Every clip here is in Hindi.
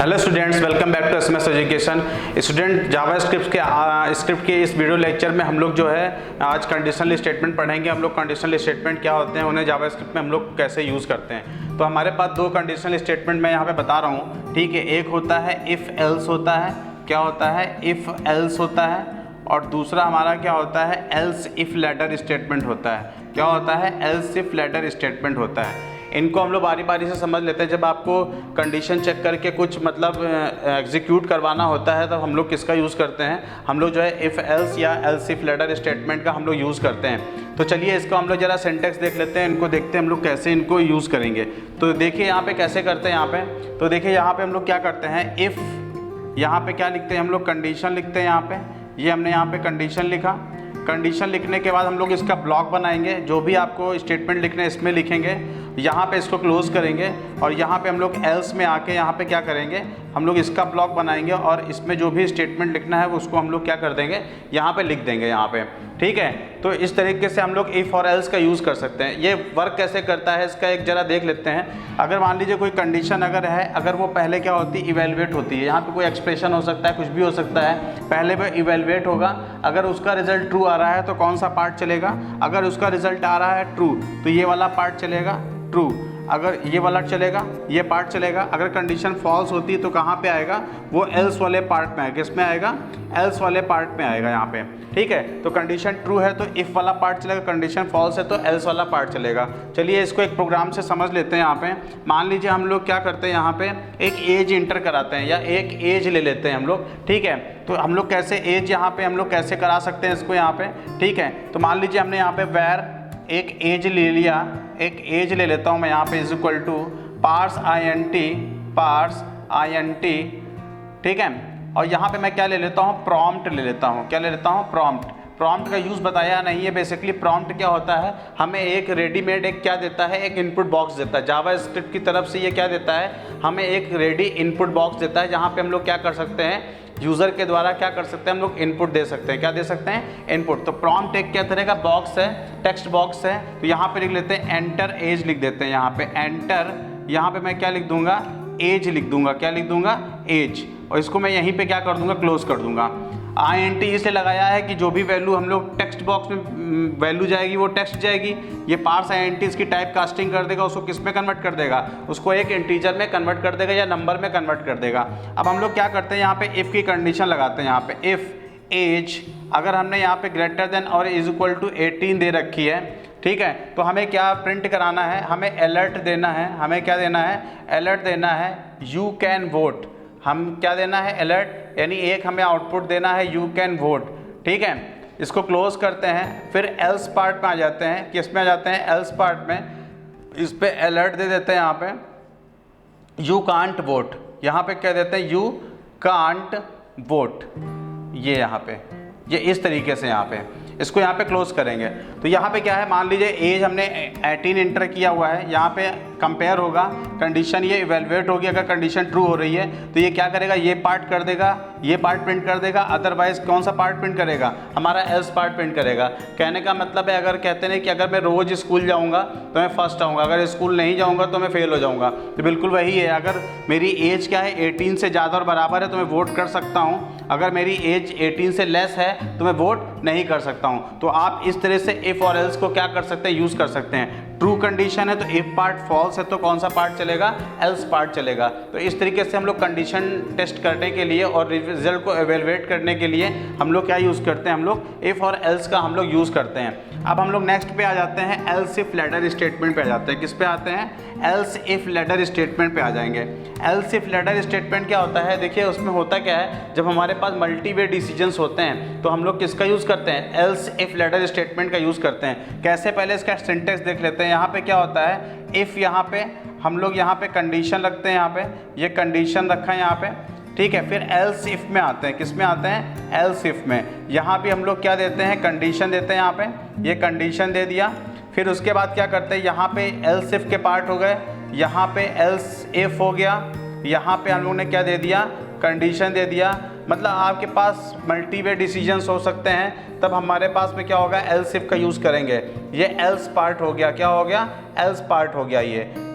Hello students, welcome back to SMS education. Student, script के इस वीडियो लेक्चर में हम लोग जो है आज कंडीशनल स्टेटमेंट पढ़ेंगे। हम लोग कंडीशनल स्टेटमेंट क्या होते हैं, उन्हें जावास्क्रिप्ट में हम लोग कैसे यूज़ करते हैं। तो हमारे पास दो कंडीशनल स्टेटमेंट मैं यहाँ पे बता रहा हूँ, ठीक है। एक होता है इफ़ एल्स होता है, क्या होता है, इफ़ एल्स होता है। और दूसरा हमारा क्या होता है, एल्स इफ़ लेटर स्टेटमेंट होता है। क्या होता है, एल्स इफ़ लेटर स्टेटमेंट होता है। इनको हम लोग बारी बारी से समझ लेते हैं। जब आपको कंडीशन चेक करके कुछ मतलब एग्जीक्यूट करवाना होता है, तब हम लोग किसका यूज़ करते हैं, हम लोग जो है इफ़ एल्स या एल्स इफ लेटर स्टेटमेंट का हम लोग यूज़ करते हैं। तो चलिए इसको हम लोग ज़रा सिंटेक्स देख लेते हैं, इनको देखते हैं हम लोग कैसे इनको यूज़ करेंगे। तो देखिए यहाँ पे कैसे करते हैं। यहाँ पे तो देखिए यहाँ पे हम लोग क्या करते हैं, इफ़ यहाँ पे क्या लिखते हैं हम लोग, कंडीशन लिखते हैं। यहाँ पे ये हमने यहाँ पे कंडीशन लिखा। कंडीशन लिखने के बाद हम लोग इसका ब्लॉक बनाएंगे, जो भी आपको स्टेटमेंट लिखना है इसमें लिखेंगे। यहाँ पे इसको क्लोज करेंगे और यहाँ पे हम लोग एल्स में आके यहाँ पे क्या करेंगे, हम लोग इसका ब्लॉक बनाएंगे और इसमें जो भी स्टेटमेंट लिखना है वो उसको हम लोग क्या कर देंगे, यहाँ पे लिख देंगे यहाँ पे, ठीक है। तो इस तरीके से हम लोग इफ़ और एल्स का यूज़ कर सकते हैं। ये वर्क कैसे करता है इसका एक ज़रा देख लेते हैं। अगर मान लीजिए कोई कंडीशन अगर है, अगर वो पहले क्या होती है, इवेलुएट होती है। यहाँ पे कोई एक्सप्रेशन हो सकता है, कुछ भी हो सकता है, पहले वो इवेलुएट होगा। अगर उसका रिजल्ट ट्रू आ रहा है तो कौन सा पार्ट चलेगा, अगर उसका रिजल्ट आ रहा है ट्रू तो ये वाला पार्ट चलेगा ट्रू, अगर ये वाला चलेगा ये पार्ट चलेगा। अगर कंडीशन फॉल्स होती है तो कहाँ पे आएगा, वो एल्स वाले पार्ट में आएगा। किस में आएगा, एल्स वाले पार्ट में आएगा यहाँ पे, ठीक है। तो कंडीशन ट्रू है तो इफ़ वाला पार्ट चलेगा, कंडीशन फॉल्स है तो एल्स वाला पार्ट चलेगा। चलिए इसको एक प्रोग्राम से समझ लेते हैं। यहाँ पे मान लीजिए हम लोग क्या करते हैं, यहाँ पे एक एज इंटर कराते हैं या एक एज ले लेते हैं हम लोग, ठीक है। तो हम लोग कैसे एज यहाँ पे हम लोग कैसे करा सकते हैं इसको यहाँ पे, ठीक है। तो मान लीजिए हमने यहाँ पे वेर एक एज ले लिया, एक एज ले लेता हूँ मैं यहाँ पे is equal to parse I N T, ठीक है। और यहाँ पे मैं क्या ले लेता हूँ, प्रॉम्प्ट ले लेता हूँ। क्या ले लेता हूँ, प्रॉम्प्ट। प्रॉम्प्ट का यूज़ बताया नहीं है। बेसिकली प्रॉम्प्ट क्या होता है, हमें एक रेडीमेड एक क्या देता है, एक इनपुट बॉक्स देता है। जावास्क्रिप्ट की तरफ से ये क्या देता है, हमें एक रेडी इनपुट बॉक्स देता है, जहाँ पे हम लोग क्या कर सकते हैं, यूज़र के द्वारा क्या कर सकते हैं, हम लोग इनपुट दे सकते हैं। क्या दे सकते हैं, इनपुट। तो प्रॉम्प्ट एक क्या तरह का बॉक्स है, टेक्स्ट बॉक्स है। तो यहाँ पे लिख लेते हैं एंटर एज लिख देते हैं। यहाँ पे एंटर, यहाँ पे मैं क्या लिख दूंगा, एज लिख दूंगा। क्या लिख दूंगा, एज। और इसको मैं यहीं पे क्या कर दूंगा, क्लोज कर दूंगा। INT इसलिए लगाया है कि जो भी वैल्यू हम लोग टेक्स्ट बॉक्स में वैल्यू जाएगी वो टेक्स्ट जाएगी। ये पार्स INT इसकी टाइप कास्टिंग कर देगा, उसको किस में कन्वर्ट कर देगा, उसको एक इंटीजर में कन्वर्ट कर देगा या नंबर में कन्वर्ट कर देगा। अब हम लोग क्या करते हैं, यहाँ पे इफ़ की कंडीशन लगाते हैं। यहाँ पे इफ़ एज, अगर हमने यहाँ पे ग्रेटर देन और इज इक्वल टू 18 दे रखी है, ठीक है, तो हमें क्या प्रिंट कराना है, हमें अलर्ट देना है। हमें क्या देना है, अलर्ट देना है, यू कैन वोट। हम क्या देना है, अलर्ट, यानी एक हमें आउटपुट देना है, यू कैन वोट, ठीक है। इसको क्लोज करते हैं, फिर एल्स पार्ट में आ जाते हैं। किस में आ जाते हैं, एल्स पार्ट में। इस पे अलर्ट दे देते हैं यहाँ पे, यू कांट वोट। यहाँ पे क्या देते हैं, यू कांट वोट। ये यहाँ पे, ये इस तरीके से यहाँ पे इसको यहाँ पे क्लोज करेंगे। तो यहाँ पे क्या है, मान लीजिए एज हमने 18 इंटर किया हुआ है। यहाँ पे कंपेयर होगा, कंडीशन ये इवेलुएट होगी। अगर कंडीशन ट्रू हो रही है तो ये क्या करेगा, ये पार्ट कर देगा, ये पार्ट प्रिंट कर देगा। अदरवाइज कौन सा पार्ट प्रिंट करेगा, हमारा एल्स पार्ट प्रिंट करेगा। कहने का मतलब है, अगर कहते हैं कि अगर मैं रोज़ स्कूल जाऊँगा तो मैं फर्स्ट आऊँगा, अगर स्कूल नहीं जाऊँगा तो मैं फेल हो जाऊँगा। तो बिल्कुल वही है, अगर मेरी एज क्या है, 18 से ज़्यादा और बराबर है तो मैं वोट कर सकता हूँ। अगर मेरी एज 18 से लेस है तो मैं वोट नहीं कर सकता हूँ। तो आप इस तरह से इफ़ और एल्स को क्या कर सकते हैं, यूज़ कर सकते हैं। ट्रू कंडीशन है तो इफ पार्ट, फॉल्स है तो कौन सा पार्ट चलेगा, एल्स पार्ट चलेगा। तो इस तरीके से हम लोग कंडीशन टेस्ट करने के लिए और रिजल्ट को एवेलुएट करने के लिए हम लोग क्या यूज़ करते हैं, हम लोग इफ़ और एल्स का हम लोग यूज़ करते हैं। अब हम लोग नेक्स्ट पे आ जाते हैं, एल्स इफ लेटर स्टेटमेंट पे आ जाते हैं। किस पे आते हैं, एल्स इफ लेटर स्टेटमेंट पे आ जाएंगे। एल्स इफ लेटर स्टेटमेंट क्या होता है, देखिए उसमें होता क्या है, जब हमारे पास मल्टी वे डिसीजंस होते हैं तो हम लोग किसका यूज़ करते हैं, एल्स इफ लेटर स्टेटमेंट का यूज़ करते हैं। कैसे, पहले इसका सिंटेक्स देख लेते हैं। यहाँ पे क्या होता है, इफ़ यहाँ पे हम लोग यहाँ पे कंडीशन रखते हैं, यहाँ पे ये कंडीशन रखा है यहाँ पे, ठीक है। फिर एल्स इफ में आते हैं। किस में आते हैं, एल्स इफ में। यहाँ भी हम लोग क्या देते हैं, कंडीशन देते हैं। यहाँ पे ये कंडीशन दे दिया। फिर उसके बाद क्या करते हैं, यहाँ पे एल्स इफ के पार्ट हो गए, यहाँ पे एल्स इफ हो गया, यहाँ पे हम लोग ने क्या दे दिया, कंडीशन दे दिया। मतलब आपके पास मल्टी वे डिसीजंस हो सकते हैं, तब हमारे पास में क्या होगा, एल्स इफ का यूज़ करेंगे। ये एल्स पार्ट हो गया, क्या हो गया, एल्स पार्ट हो गया।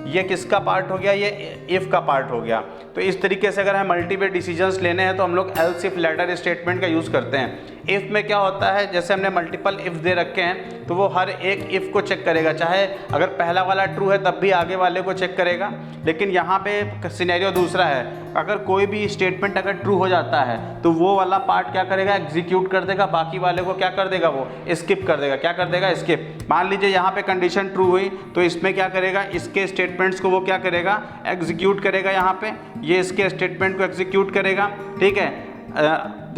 ये किसका पार्ट हो गया, ये इफ़ का पार्ट हो गया। तो इस तरीके से अगर हमें मल्टीपल डिसीजंस लेने हैं तो हम लोग एल्स इफ लेटर स्टेटमेंट का यूज़ करते हैं। इफ़ में क्या होता है, जैसे हमने मल्टीपल इफ़ दे रखे हैं तो वो हर एक इफ़ को चेक करेगा, चाहे अगर पहला वाला ट्रू है तब भी आगे वाले को चेक करेगा। लेकिन यहाँ पे सिनेरियो दूसरा है, अगर कोई भी स्टेटमेंट अगर ट्रू हो जाता है तो वो वाला पार्ट क्या करेगा, एग्जीक्यूट कर देगा, बाकी वाले को क्या कर देगा, वो स्किप कर देगा। क्या कर देगा, स्किप। मान लीजिए यहाँ पे कंडीशन ट्रू हुई तो इसमें क्या करेगा, इसके स्टेटमेंट्स को वो क्या करेगा, एग्जीक्यूट करेगा। यहाँ पे ये इसके स्टेटमेंट को एग्जीक्यूट करेगा, ठीक है।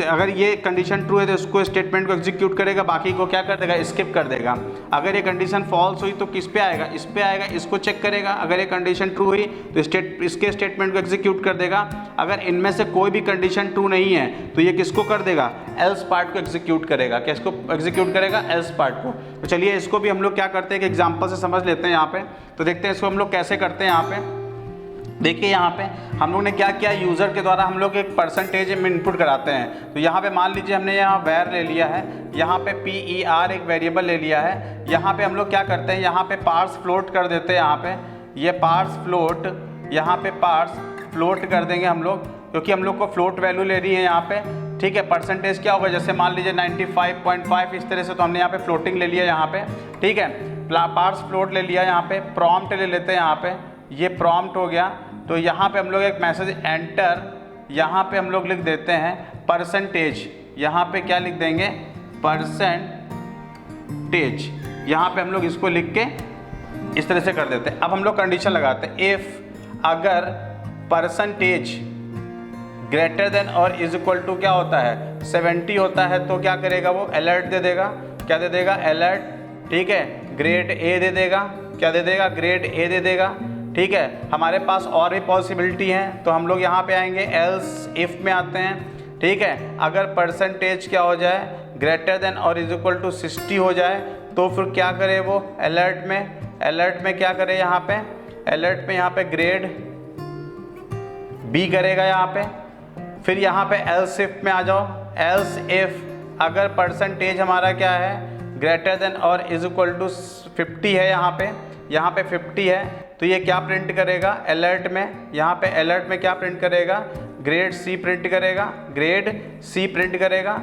अगर ये कंडीशन ट्रू है तो इसको स्टेटमेंट को एग्जीक्यूट करेगा, बाकी को क्या कर देगा, स्किप कर देगा। अगर ये कंडीशन फॉल्स हुई तो किस पे आएगा, इस पे आएगा, इसको चेक करेगा। अगर ये कंडीशन ट्रू हुई तो इसके स्टेटमेंट को एग्जीक्यूट कर देगा। अगर इनमें से कोई भी कंडीशन ट्रू नहीं है तो ये किसको कर देगा, एल्स पार्ट को एग्जीक्यूट करेगा। किसको एग्जीक्यूट करेगा, एल्स पार्ट को। तो चलिए इसको भी हम लोग क्या करते हैं, एक एग्जाम्पल से समझ लेते हैं यहाँ पे। तो देखते हैं इसको हम लोग कैसे करते हैं। यहाँ पे देखिए, यहाँ पे हम लोग ने क्या किया, यूज़र के द्वारा हम लोग एक परसेंटेज में इनपुट कराते हैं। तो यहाँ पे मान लीजिए हमने यहाँ वैर ले लिया है, यहाँ पे PER एक वेरिएबल ले लिया है। यहाँ पे हम लोग क्या करते हैं, यहाँ पे पार्स फ्लोट कर देते हैं। यहाँ पे ये पार्स फ्लोट, यहाँ पे पार्स फ्लोट कर देंगे हम लोग, क्योंकि हम लोग को फ्लोट वैल्यू ले रही है यहाँ पे, ठीक है। परसेंटेज क्या होगा, जैसे मान लीजिए 95.5 इस तरह से, तो हमने यहाँ पे फ्लोटिंग ले लिया यहाँ पे, ठीक है। पार्स फ्लोट ले लिया यहाँ पे, प्रॉम्प्ट ले लेते हैं यहाँ पे, ये प्रॉम्प्ट हो गया। तो यहाँ पे हम लोग एक मैसेज एंटर, यहाँ पे हम लोग लिख देते हैं परसेंटेज। यहाँ पे क्या लिख देंगे, परसेंटेज। यहाँ पे हम लोग इसको लिख के इस तरह से कर देते हैं। अब हम लोग कंडीशन लगाते हैं, इफ़ अगर परसेंटेज ग्रेटर देन और इज इक्वल टू क्या होता है, 70 होता है, तो क्या करेगा, वो अलर्ट दे देगा। क्या दे देगा, अलर्ट, ठीक है। ग्रेड ए दे देगा, क्या दे देगा, ग्रेड ए दे देगा, ठीक है। हमारे पास और भी पॉसिबिलिटी हैं, तो हम लोग यहाँ पे आएंगे, एल्स इफ़ में आते हैं, ठीक है। अगर परसेंटेज क्या हो जाए, ग्रेटर देन और इज इक्वल टू 60 हो जाए, तो फिर क्या करे वो, अलर्ट में क्या करे, यहाँ पे अलर्ट में यहाँ पे ग्रेड बी करेगा यहाँ पे। फिर यहाँ पे एल्स इफ में आ जाओ, एल्स इफ अगर परसेंटेज हमारा क्या है, ग्रेटर देन और इज इक्वल टू 50 है, यहाँ पे 50 है, तो ये क्या प्रिंट करेगा, अलर्ट में, यहाँ पे अलर्ट में क्या प्रिंट करेगा, ग्रेड सी प्रिंट करेगा, ग्रेड सी प्रिंट करेगा।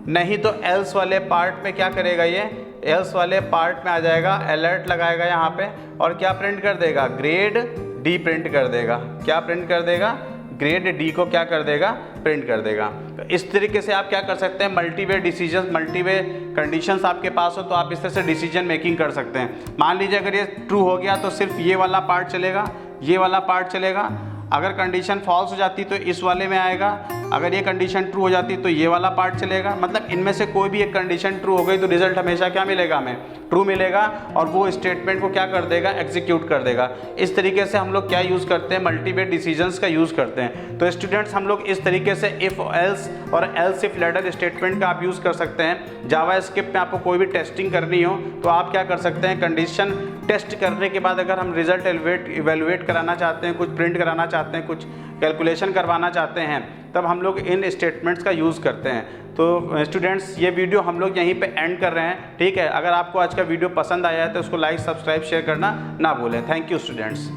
नहीं तो एल्स वाले पार्ट में क्या करेगा, ये एल्स वाले पार्ट में आ जाएगा, अलर्ट लगाएगा यहाँ पे, और क्या प्रिंट कर देगा, ग्रेड डी प्रिंट कर देगा। क्या प्रिंट कर देगा, ग्रेड डी को क्या कर देगा, प्रिंट कर देगा। तो इस तरीके से आप क्या कर सकते हैं, मल्टीवे डिसीजन, मल्टीवे कंडीशंस आपके पास हो तो आप इस तरह से डिसीजन मेकिंग कर सकते हैं। मान लीजिए अगर ये ट्रू हो गया तो सिर्फ ये वाला पार्ट चलेगा, ये वाला पार्ट चलेगा। अगर कंडीशन फॉल्स हो जाती तो इस वाले में आएगा, अगर ये कंडीशन ट्रू हो जाती तो ये वाला पार्ट चलेगा। मतलब इनमें से कोई भी एक कंडीशन ट्रू हो गई तो रिजल्ट हमेशा क्या मिलेगा, हमें ट्रू मिलेगा, और वो स्टेटमेंट को क्या कर देगा, एग्जीक्यूट कर देगा। इस तरीके से हम लोग क्या यूज़ करते हैं, मल्टीवे डिसीजंस का यूज़ करते हैं। तो स्टूडेंट्स, हम लोग इस तरीके से इफ़ एल्स और एल्स इफ लेटर स्टेटमेंट का आप यूज़ कर सकते हैं। जावास्क्रिप्ट में आपको कोई भी टेस्टिंग करनी हो तो आप क्या कर सकते हैं, कंडीशन टेस्ट करने के बाद अगर हम रिजल्ट इवेलुएट कराना चाहते हैं, कुछ प्रिंट कराना चाहते हैं, कुछ कैलकुलेशन करवाना चाहते हैं, तब हम लोग इन स्टेटमेंट्स का यूज़ करते हैं। तो स्टूडेंट्स, ये वीडियो हम लोग यहीं पे एंड कर रहे हैं, ठीक है। अगर आपको आज का वीडियो पसंद आया है तो उसको लाइक, सब्सक्राइब, शेयर करना ना भूलें। Thank you students.